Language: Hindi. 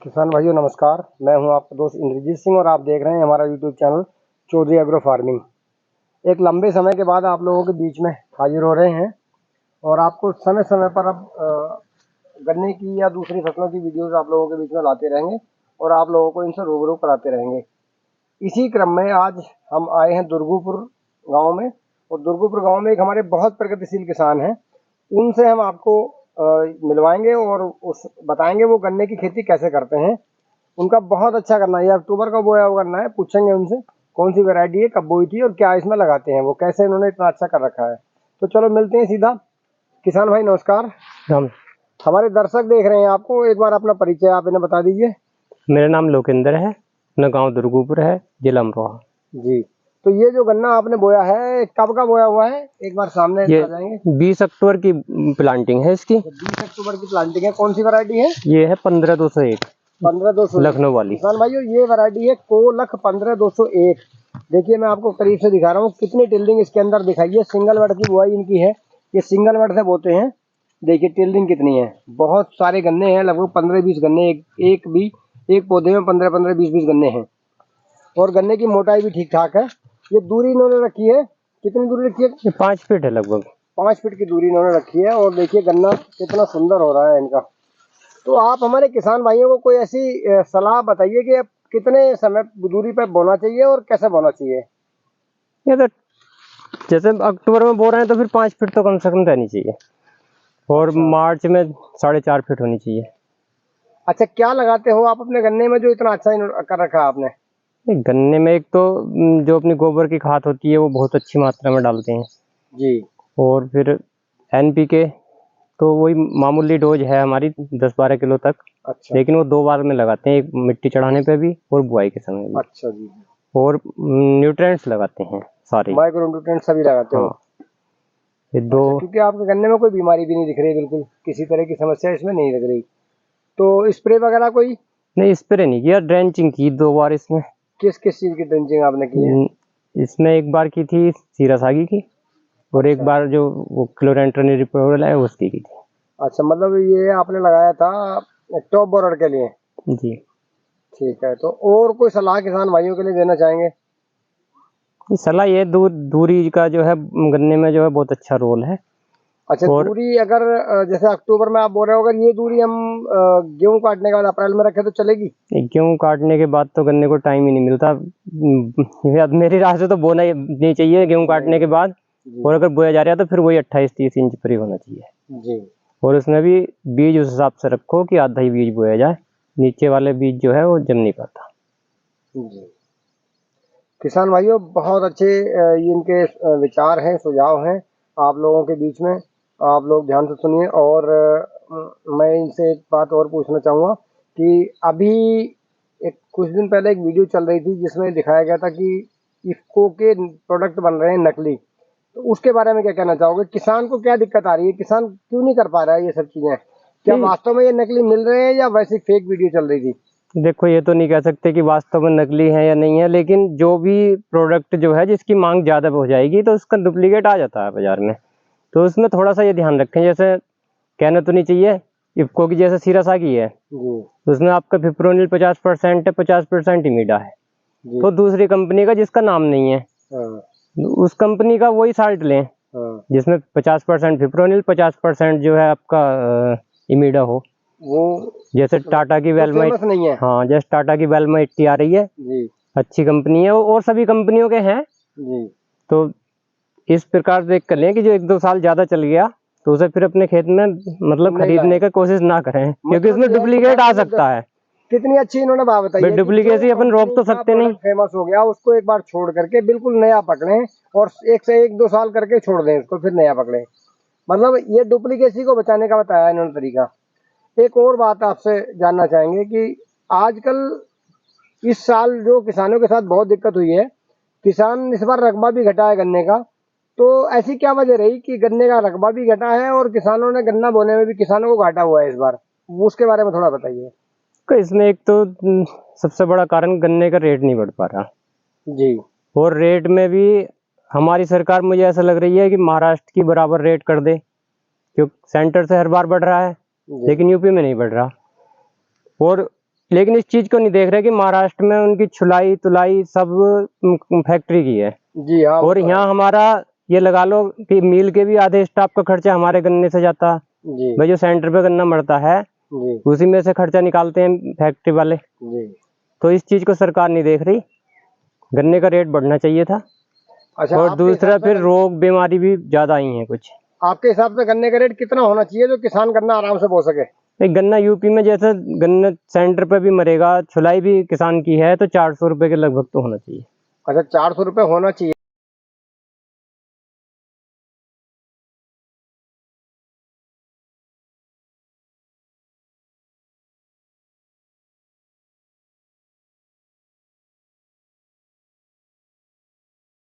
किसान भाइयों नमस्कार। मैं हूं आपका दोस्त इंद्रजीत सिंह और आप देख रहे हैं हमारा YouTube channel Chaudhary agro farming. एक लंबे समय के बाद आप लोगों के बीच में हाजिर हो रहे हैं और आपको समय समय पर अब गन्ने की या दूसरी फसलों की वीडियोस आप लोगों के बीच में लाते रहेंगे और आप लोगों को इनसे रूबरू कराते रहेंगे। इसी क्रम में आज हम आए हैं दुर्गुपुर गाँव में, और दुर्गुपुर गाँव में एक हमारे बहुत प्रगतिशील किसान हैं। उनसे हम आपको मिलवाएंगे और उस बताएंगे वो गन्ने की खेती कैसे करते हैं। उनका बहुत अच्छा करना है, ये अक्टूबर का बोया हुआ गन्ना है। पूछेंगे उनसे कौन सी वैरायटी है, कब बोई थी और क्या इसमें लगाते हैं, वो कैसे इन्होंने इतना अच्छा कर रखा है। तो चलो मिलते हैं सीधा। किसान भाई नमस्कार। हमारे दर्शक देख रहे हैं आपको, एक बार अपना परिचय आप इन्हें बता दीजिए। मेरा नाम लोकेंद्र है, अपना गांव दुर्गुपुर है, जिला अमरोहा जी। तो ये जो गन्ना आपने बोया है कब का बोया हुआ है, एक बार सामने आ जाएंगे। 20 अक्टूबर की प्लांटिंग है इसकी। 20 अक्टूबर की प्लांटिंग है। कौन सी वैरायटी है? ये है 15201 15201 लखनऊ वाली। किसान भाइयों ये वैरायटी है कोलख 15201। देखिए मैं आपको करीब से दिखा रहा हूँ कितनी टिल्डिंग इसके अंदर दिखाइए। सिंगल बेड की बुआई इनकी है, ये सिंगल बेड से बोते हैं। देखिए टिल्डिंग कितनी है, बहुत सारे गन्ने हैं, लगभग 15-20 गन्ने एक पौधे में 15-20 गन्ने हैं। और गन्ने की मोटाई भी ठीक ठाक है। ये दूरी इन्होंने रखी है, कितनी दूरी रखी है? ये 5 फीट है, लगभग 5 फीट की दूरी इन्होंने रखी है। और देखिए गन्ना कितना सुंदर हो रहा है इनका। तो आप हमारे किसान भाइयों को कोई ऐसी सलाह बताइए कि अब कितने समय दूरी पर बोना चाहिए और कैसे बोना चाहिए। ये तो जैसे अक्टूबर में बो रहे हैं तो फिर 5 फीट तो कम से कम रहनी चाहिए, और मार्च में 4.5 फीट होनी चाहिए। अच्छा, क्या लगाते हो आप अपने गन्ने में जो इतना अच्छा कर रखा है आपने? गन्ने में एक तो जो अपनी गोबर की खाद होती है वो बहुत अच्छी मात्रा में डालते हैं जी। और फिर NPK तो वही मामूली डोज है हमारी 10-12 किलो तक। अच्छा। लेकिन वो 2 बार में लगाते हैं, एक मिट्टी चढ़ाने पे भी और बुआई के समय भी। अच्छा जी। और न्यूट्रिएंट्स लगाते हैं सारे, माइक्रो न्यूट्रिएंट सभी लगाते हो? ये 2। क्योंकि आपके गन्ने में कोई बीमारी भी नहीं दिख रही, बिल्कुल किसी तरह की समस्या इसमें नहीं लग रही। तो स्प्रे वगैरह कोई नहीं, स्प्रे नहीं किया, ड्रेंचिंग की 2 बार इसमें। किस किस चीज की ड्रेंचिंग आपने की है? इसमें एक बार की थी सीरासागी की, और एक बार जो वो क्लोरेंट्रनिरिप्रोल है उसकी की थी। अच्छा, मतलब ये आपने लगाया था टॉप बोरर के लिए? जी। ठीक है। तो और कोई सलाह किसान भाइयों के लिए देना चाहेंगे? सलाह ये दूरी का जो है गन्ने में जो है बहुत अच्छा रोल है। अच्छा, दूरी अगर जैसे अक्टूबर में आप बोल रहे हो, अगर ये दूरी हम गेहूं काटने के बाद अप्रैल में रखें तो चलेगी? गेहूं काटने के बाद तो गन्ने को टाइम ही नहीं मिलता। मेरी राय से तो बोना ही नहीं चाहिए गेहूं काटने के बाद, और अगर बोया जा रहा है तो फिर वही 28-30 इंच पर ही होना चाहिए जी। और उसमें भी बीज उस हिसाब से रखो कि आधा ही बीज बोया जाए, नीचे वाले बीज जो है वो जम नहीं पाता। जी। किसान भाइयों बहुत अच्छे ये इनके विचार हैं, सुझाव हैं आप लोगों के बीच में। आप लोग ध्यान से सुनिए। और मैं इनसे एक बात और पूछना चाहूँगा कि अभी कुछ दिन पहले एक वीडियो चल रही थी जिसमें दिखाया गया था कि इफ्को के प्रोडक्ट बन रहे हैं नकली। तो उसके बारे में क्या कहना चाहोगे? किसान को क्या दिक्कत आ रही है, किसान क्यों नहीं कर पा रहा है ये सब चीजें? क्या वास्तव में ये नकली मिल रहे हैं या वैसी फेक वीडियो चल रही थी? देखो, ये तो नहीं कह सकते कि वास्तव में नकली है या नहीं है, लेकिन जो भी प्रोडक्ट जो है जिसकी मांग ज्यादा हो जाएगी तो उसका डुप्लीकेट आ जाता है बाजार में। तो उसमें थोड़ा सा ये ध्यान रखें। जैसे कहना तो नहीं चाहिए, इफ्को की जैसे सीरासागी है तो उसमें आपका फिप्रोनिल 50% है, 50% इमीडा है। तो दूसरी कंपनी का जिसका नाम नहीं है उस कंपनी का वही साल्ट लें जिसमें 50% फिप्रोनिल 50% जो है आपका इमीडा हो। वो जैसे टाटा की वेल्मा नहीं है। हाँ, जैसे टाटा की वेल्मा 80 आ रही है जी, अच्छी कंपनी है और सभी कंपनियों के हैं जी। तो इस प्रकार देख कर लें कि जो 1-2 साल ज्यादा चल गया तो उसे फिर अपने खेत में मतलब खरीदने का कोशिश ना करें, क्योंकि इसमें डुप्लीकेट आ सकता है। कितनी अच्छी इन्होंने बात बताई। डुप्लीकेसी अपन रोक तो सकते नहीं। फेमस हो गया उसको एक बार छोड़ करके बिल्कुल नया पकड़े और 1 से 1-2 साल करके छोड़ दें उसको, फिर नया पकड़े। मतलब ये डुप्लीकेसी को बचाने का बताया इन्होंने तरीका। एक और बात आपसे जानना चाहेंगे कि आजकल इस साल जो किसानों के साथ बहुत दिक्कत हुई है, किसान इस बार रकबा भी घटा है गन्ने का। तो ऐसी क्या वजह रही कि गन्ने का रकबा भी घटा है और किसानों ने गन्ना बोने में भी किसानों को घाटा हुआ है इस बार? उसके बारे में थोड़ा बताइए। इसमें एक तो सबसे बड़ा कारण गन्ने का रेट नहीं बढ़ पा रहा जी, और रेट में भी हमारी सरकार मुझे ऐसा लग रही है कि महाराष्ट्र की बराबर रेट कर दे, क्योंकि सेंटर से हर बार बढ़ रहा है लेकिन यूपी में नहीं बढ़ रहा। और लेकिन इस चीज को नहीं देख रहे कि महाराष्ट्र में उनकी छुलाई तुलाई सब फैक्ट्री की है। जी हाँ। और यहाँ हमारा ये लगा लो कि मिल के भी आधे स्टाफ का खर्चा हमारे गन्ने से जाता है। जी भाई जो सेंटर पे गन्ना मरता है जी उसी में से खर्चा निकालते हैं फैक्ट्री वाले। जी। तो इस चीज को सरकार नहीं देख रही, गन्ने का रेट बढ़ना चाहिए था। अच्छा, और आपके दूसरा हिसाब से फिर रोग बीमारी भी ज्यादा आई है कुछ। आपके हिसाब से गन्ने का रेट कितना होना चाहिए जो किसान गन्ना आराम से बो सके? एक गन्ना यूपी में जैसे गन्ना सेंटर पे भी मरेगा, छुलाई भी किसान की है, तो 400 रुपए के लगभग तो होना चाहिए। अच्छा, 400 रुपये होना चाहिए।